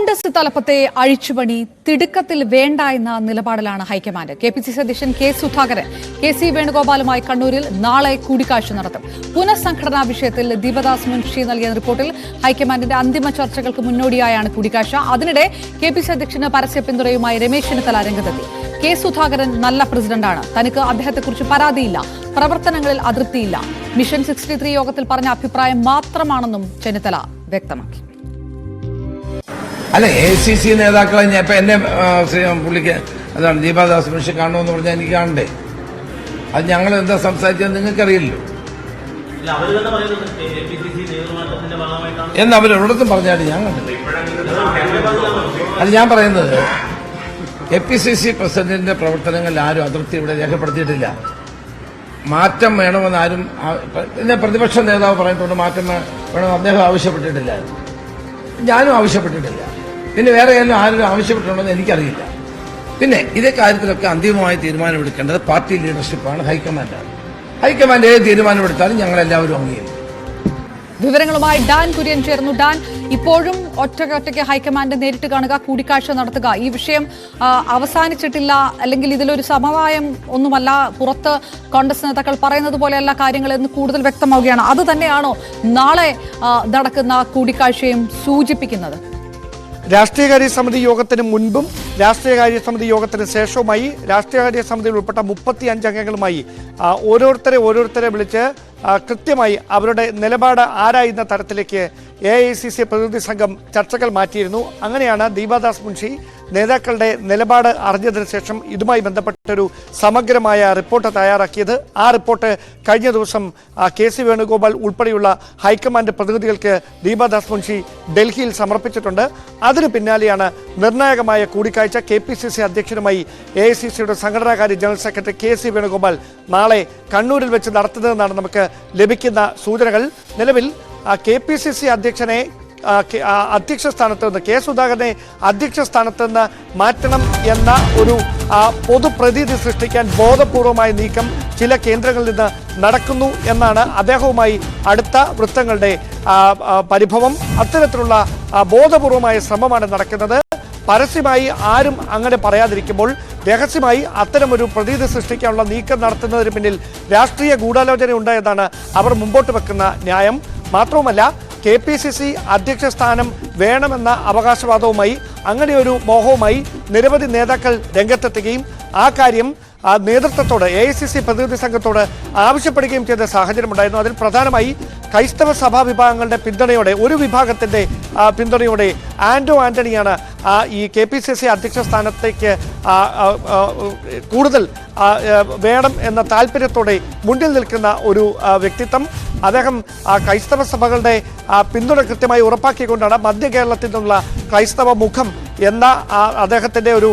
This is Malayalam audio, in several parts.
കോൺഗ്രസ് തലപ്പത്തെ അഴിച്ചുപണി തിടുക്കത്തിൽ വേണ്ട എന്ന നിലപാടിലാണ് ഹൈക്കമാൻഡ്. കെപിസിസി അധ്യക്ഷൻ കെ സുധാകരൻ കെ.സി. വേണുഗോപാലുമായി കണ്ണൂരിൽ നാളെ കൂടിക്കാഴ്ച നടത്തും. പുനഃസംഘടനാ വിഷയത്തിൽ ദീപദാസ് മുൻഷി നൽകിയ റിപ്പോർട്ടിൽ ഹൈക്കമാൻഡിന്റെ അന്തിമ ചർച്ചകൾക്ക് മുന്നോടിയായാണ് കൂടിക്കാഴ്ച. അതിനിടെ കെപിസിസി അധ്യക്ഷന് പരസ്യ പിന്തുണയുമായി രമേശ് ചെന്നിത്തല രംഗത്തെത്തി. കെ സുധാകരൻ നല്ല പ്രസിഡന്റാണ്, തനിക്ക് അദ്ദേഹത്തെക്കുറിച്ച് പരാതിയില്ല, പ്രവർത്തനങ്ങളിൽ അതൃപ്തിയില്ല, മിഷൻ 63 യോഗത്തിൽ പറഞ്ഞ അഭിപ്രായം മാത്രമാണെന്നും ചെന്നിത്തല വ്യക്തമാക്കി. അല്ല, ACC നേതാക്കളെ ഞാൻ ഇപ്പൊ എന്നെ പുള്ളിക്ക് അതാണ് ദീപദാസ് മുൻഷി കാണണമെന്ന് പറഞ്ഞാൽ എനിക്ക് കാണണ്ടേ? അത് ഞങ്ങൾ എന്താ സംസാരിച്ചത് നിങ്ങൾക്കറിയില്ലല്ലോ എന്ന് അവരൊരിടത്തും പറഞ്ഞാൽ ഞാൻ കണ്ടില്ല. അത് ഞാൻ പറയുന്നത് KPCC പ്രസിഡന്റിന്റെ പ്രവർത്തനങ്ങളിൽ ആരും അതൃപ്തി ഇവിടെ രേഖപ്പെടുത്തിയിട്ടില്ല. മാറ്റം വേണമെന്ന് ആരും പിന്നെ പ്രതിപക്ഷ നേതാവ് പറഞ്ഞിട്ടുണ്ട്, മാറ്റം വേണമെന്ന് അദ്ദേഹം ആവശ്യപ്പെട്ടിട്ടില്ല, ഞാനും ആവശ്യപ്പെട്ടിട്ടില്ല. പിന്നെ വേറെ ആരും ആവശ്യപ്പെട്ടിട്ടുണ്ടെന്ന് എനിക്കറിയില്ല. പിന്നെ ഇതേ കാര്യത്തിലൊക്കെ അന്തിമമായി തീരുമാനമെടുക്കേണ്ടത് പാർട്ടി ലീഡർഷിപ്പാണ്, ഹൈക്കമാൻഡാണ്. ഹൈക്കമാൻഡ് ഏത് തീരുമാനമെടുത്താലും ഞങ്ങളെല്ലാവരും അംഗീകരിക്കും. വിവരങ്ങളുമായി ഡാൻ കുര്യൻ ചേർന്നു. ഡാൻ, ഇപ്പോഴും ഒറ്റയ്ക്ക് ഹൈക്കമാൻഡ് നേരിട്ട് കാണുക, കൂടിക്കാഴ്ച നടത്തുക, ഈ വിഷയം അവസാനിച്ചിട്ടില്ല, അല്ലെങ്കിൽ ഇതിലൊരു സമവായം ഒന്നുമല്ല, പുറത്ത് കോൺഗ്രസ് നേതാക്കൾ പറയുന്നത് പോലെയല്ല കാര്യങ്ങൾ എന്ന് കൂടുതൽ വ്യക്തമാവുകയാണ്. അത് തന്നെയാണോ നാളെ നടക്കുന്ന കൂടിക്കാഴ്ചയും സൂചിപ്പിക്കുന്നത്? രാഷ്ട്രീയകാര്യ സമിതി യോഗത്തിന് മുൻപും രാഷ്ട്രീയകാര്യ സമിതി യോഗത്തിന് ശേഷവുമായി രാഷ്ട്രീയകാര്യ സമിതിയിൽ ഉൾപ്പെട്ട 35 അംഗങ്ങളുമായി ഓരോരുത്തരെ വിളിച്ച് കൃത്യമായി അവരുടെ നിലപാട് ആരായുന്ന തരത്തിലേക്ക് AICC പ്രതിനിധി സംഘം ചർച്ചകൾ മാറ്റിയിരുന്നു. അങ്ങനെയാണ് ദീപദാസ് മുൻഷി നേതാക്കളുടെ നിലപാട് അറിഞ്ഞതിന് ശേഷം ഇതുമായി ബന്ധപ്പെട്ടൊരു സമഗ്രമായ റിപ്പോർട്ട് തയ്യാറാക്കിയത്. ആ റിപ്പോർട്ട് കഴിഞ്ഞ ദിവസം കെ.സി. വേണുഗോപാൽ ഉൾപ്പെടെയുള്ള ഹൈക്കമാൻഡ് പ്രതിനിധികൾക്ക് ദീപദാസ് മുൻഷി ഡൽഹിയിൽ സമർപ്പിച്ചിട്ടുണ്ട്. അതിന് പിന്നാലെയാണ് നിർണായകമായ കൂടിക്കാഴ്ച KPCC അധ്യക്ഷനുമായി AICCയുടെ സംഘടനാകാര്യ ജനറൽ സെക്രട്ടറി കെ.സി. വേണുഗോപാൽ നാളെ കണ്ണൂരിൽ വെച്ച് നടത്തുന്നതെന്നാണ് നമുക്ക് ലഭിക്കുന്ന സൂചനകൾ. നിലവിൽ KPCC അധ്യക്ഷനെ അധ്യക്ഷ സ്ഥാനത്ത് നിന്ന് കെ സുധാകരനെ അധ്യക്ഷ സ്ഥാനത്ത് നിന്ന് മാറ്റണം എന്ന ഒരു പൊതുപ്രതീതി സൃഷ്ടിക്കാൻ ബോധപൂർവമായ നീക്കം ചില കേന്ദ്രങ്ങളിൽ നിന്ന് നടക്കുന്നു എന്നാണ് അദ്ദേഹവുമായി അടുത്ത വൃത്തങ്ങളുടെ പരിഭവം. അത്തരത്തിലുള്ള ബോധപൂർവമായ ശ്രമമാണ് നടക്കുന്നത്. പരസ്യമായി ആരും അങ്ങനെ പറയാതിരിക്കുമ്പോൾ രഹസ്യമായി അത്തരമൊരു പ്രതീതി സൃഷ്ടിക്കാനുള്ള നീക്കം നടത്തുന്നതിന് പിന്നിൽ രാഷ്ട്രീയ ഗൂഢാലോചന ഉണ്ടായതാണ് അവർ മുമ്പോട്ട് വെക്കുന്ന ന്യായം. മാത്രവുമല്ല, KPCC അധ്യക്ഷ സ്ഥാനം വേണമെന്ന അവകാശവാദവുമായി അങ്ങനെയൊരു മോഹവുമായി നിരവധി നേതാക്കൾ രംഗത്തെത്തുകയും ആ കാര്യം നേതൃത്വത്തോട് AICC പ്രതിനിധി സംഘത്തോട് ആവശ്യപ്പെടുകയും ചെയ്ത സാഹചര്യമുണ്ടായിരുന്നു. അതിൽ പ്രധാനമായി ക്രൈസ്തവ സഭാ വിഭാഗങ്ങളുടെ പിന്തുണയോടെ, ഒരു വിഭാഗത്തിന്റെ പിന്തുണയോടെ ആന്റോ ആന്റണിയാണ് ഈ KPCC അധ്യക്ഷ സ്ഥാനത്തേക്ക് കൂടുതൽ വേണം എന്ന താല്പര്യത്തോടെ മുന്നിൽ നിൽക്കുന്ന ഒരു വ്യക്തിത്വം. അദ്ദേഹം ക്രൈസ്തവ സഭകളുടെ പിന്തുണ കൃത്യമായി ഉറപ്പാക്കിക്കൊണ്ടാണ് മധ്യ കേരളത്തിൽ നിന്നുള്ള ക്രൈസ്തവ മുഖം എന്ന അദ്ദേഹത്തിൻ്റെ ഒരു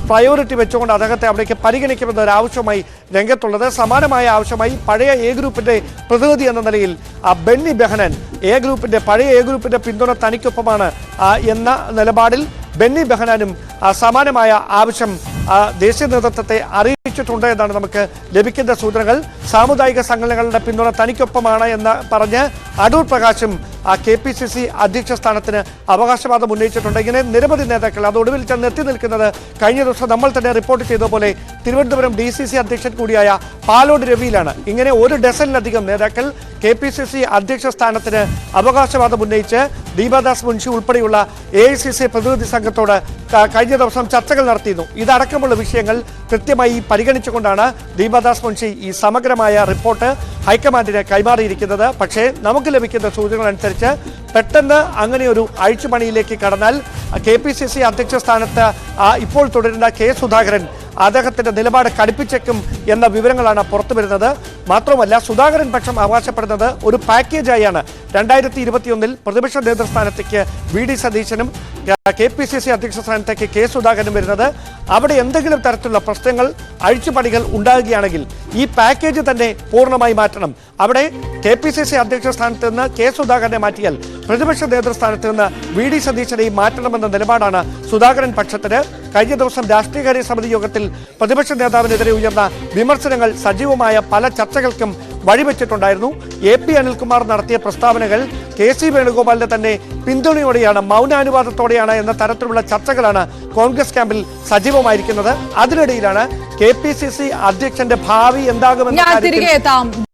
പ്രയോറിറ്റി വെച്ചുകൊണ്ട് അദ്ദേഹത്തെ അവിടേക്ക് പരിഗണിക്കുമെന്ന ഒരു ആവശ്യമായി രംഗത്തുള്ളത്. സമാനമായ ആവശ്യമായി പഴയ എ ഗ്രൂപ്പിന്റെ പ്രതിനിധി എന്ന നിലയിൽ ബെന്നി ബെഹനാൻ പഴയ എ ഗ്രൂപ്പിന്റെ പിന്തുണ തനിക്കൊപ്പമാണ് എന്ന നിലപാടിൽ ബെന്നി ബെഹനാനും സമാനമായ ആവശ്യം ദേശീയ നേതൃത്വത്തെ അറിയിച്ചിട്ടുണ്ട് എന്നാണ് നമുക്ക് ലഭിക്കുന്ന സൂചനകൾ. സാമുദായിക സംഘടനകളുടെ പിന്തുണ തനിക്കൊപ്പമാണ് എന്ന് പറഞ്ഞ് അടൂർ പ്രകാശും KPCC അധ്യക്ഷ സ്ഥാനത്തിന് അവകാശവാദം ഉന്നയിച്ചിട്ടുണ്ട്. ഇങ്ങനെ നിരവധി നേതാക്കൾ അതൊടുവിൽ ചെന്ന് എത്തി നിൽക്കുന്നത് കഴിഞ്ഞ ദിവസം നമ്മൾ തന്നെ റിപ്പോർട്ട് ചെയ്തതുപോലെ തിരുവനന്തപുരം DCC അധ്യക്ഷൻ കൂടിയായ പാലോട് രവിയിലാണ്. ഇങ്ങനെ ഒരു ഡസനിലധികം നേതാക്കൾ KPCC അധ്യക്ഷ സ്ഥാനത്തിന് അവകാശവാദം ഉന്നയിച്ച് ദീപദാസ് മുൻഷി ഉൾപ്പെടെയുള്ള AICC പ്രതിനിധി സംഘത്തോട് കഴിഞ്ഞ ദിവസം ചർച്ചകൾ നടത്തിയിരുന്നു. ഇതടക്കമുള്ള വിഷയങ്ങൾ കൃത്യമായി പരിഗണിച്ചുകൊണ്ടാണ് ദീപദാസ് മുൻഷി ഈ സമഗ്രമായ റിപ്പോർട്ട് ഹൈക്കമാൻഡിന് കൈമാറിയിരിക്കുന്നത്. പക്ഷേ നമുക്ക് ലഭിക്കുന്ന സൂചനകൾ അനുസരിച്ച് പെട്ടെന്ന് അങ്ങനെയൊരു അഴിച്ചുപണിയിലേക്ക് കടന്നാൽ KPCC അധ്യക്ഷ സ്ഥാനത്ത് ഇപ്പോൾ തുടരുന്ന കെ സുധാകരൻ അദ്ദേഹത്തിന്റെ നിലപാട് കടുപ്പിച്ചേക്കും എന്ന വിവരങ്ങളാണ് പുറത്തു വരുന്നത്. മാത്രമല്ല, സുധാകരൻ പക്ഷം അവകാശപ്പെടുന്നത് ഒരു പാക്കേജായാണ് 2021 പ്രതിപക്ഷ നേതൃസ്ഥാനത്തേക്ക് VD സതീശനും KPCC അധ്യക്ഷ സ്ഥാനത്തേക്ക് കെ സുധാകരനും വരുന്നത്. അവിടെ എന്തെങ്കിലും തരത്തിലുള്ള പ്രശ്നങ്ങൾ, അഴിച്ചുപണികൾ ഉണ്ടാകുകയാണെങ്കിൽ ഈ പാക്കേജ് തന്നെ പൂർണ്ണമായി മാറ്റണം. അവിടെ KPCC അധ്യക്ഷ സ്ഥാനത്ത് നിന്ന് കെ സുധാകരനെ മാറ്റിയാൽ പ്രതിപക്ഷ നേതൃസ്ഥാനത്ത് നിന്ന് VD സതീശനെയും മാറ്റണമെന്ന നിലപാടാണ് സുധാകരൻ പക്ഷത്തിന്. കഴിഞ്ഞ ദിവസം രാഷ്ട്രീയകാര്യ സമിതി യോഗത്തിൽ പ്രതിപക്ഷ നേതാവിനെതിരെ ഉയർന്ന വിമർശനങ്ങൾ സജീവമായ പല ചർച്ചകൾക്കും വഴിവെച്ചിട്ടുണ്ടായിരുന്നു. AP അനിൽകുമാർ നടത്തിയ പ്രസ്താവനകൾ KC വേണുഗോപാലിന്റെ തന്നെ പിന്തുണയോടെയാണ്, മൗനാനുവാദത്തോടെയാണ് എന്ന തരത്തിലുള്ള ചർച്ചകളാണ് കോൺഗ്രസ് ക്യാമ്പിൽ സജീവമായിരിക്കുന്നത്. അതിനിടയിലാണ് KPCC അധ്യക്ഷന്റെ ഭാവി എന്താകുമെന്ന്